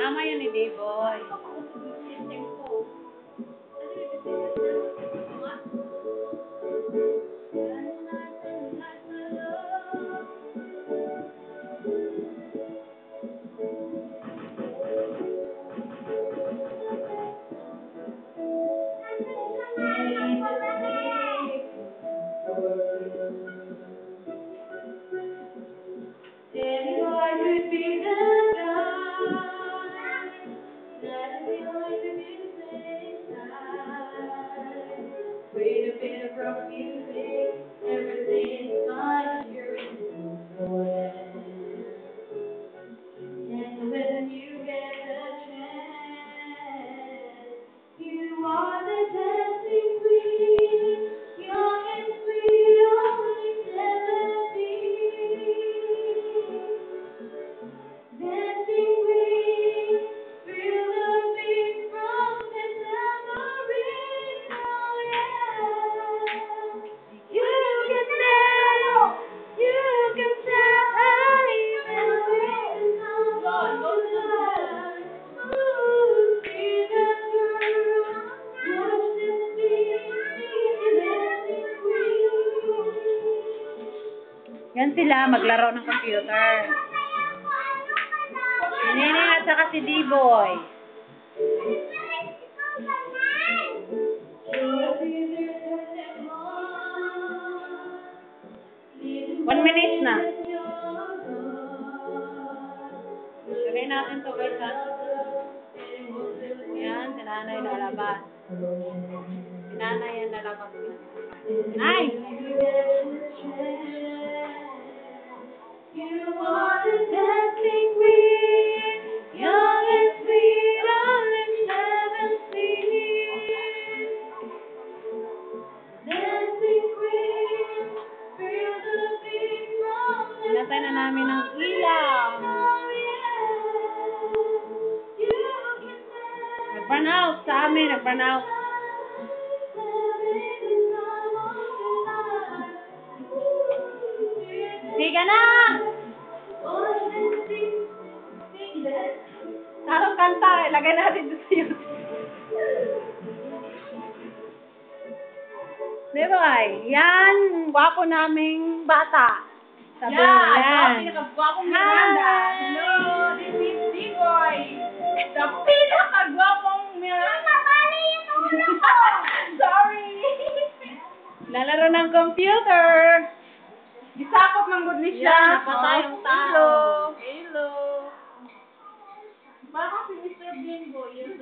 Mama yan ni D-Boy. Everything's fine, you're in and when you get a chance, you are the dancing queen, young and sweet, only 17. Dancing queen, feel the beat from the tambourine, oh yeah. You can tell, you can tell, even when it's not life. Ooh, see that girl, watch this beat, dancing queen. Yan sila, maglaro ng computer. Si Nene at saka si D-Boy. 1 minute na. Lagay natin to guys ha. Yan, si nanay lalabas. Si nanay yan lalabas. Nay! You are the dancing queen, young and sweet, only 17. Dancing queen, feel the beat from the Pinatay na namin ng ilaw. Nag-burn out sa amin, nag-burn out. Sige na! Sarong kanta, ilagay natin dito sa YouTube. D-Boy, yan, gwapo naming bata. Sabi yan. Pinakagwapong Miranda. Hello, this is D-Boy. The pinakagwapong Miranda. Sorry. Lalaro ng computer. Gisakop ng good ni siya. Yan, napatay yung tao. Hello. Baka si Mr. Bimbo, yun.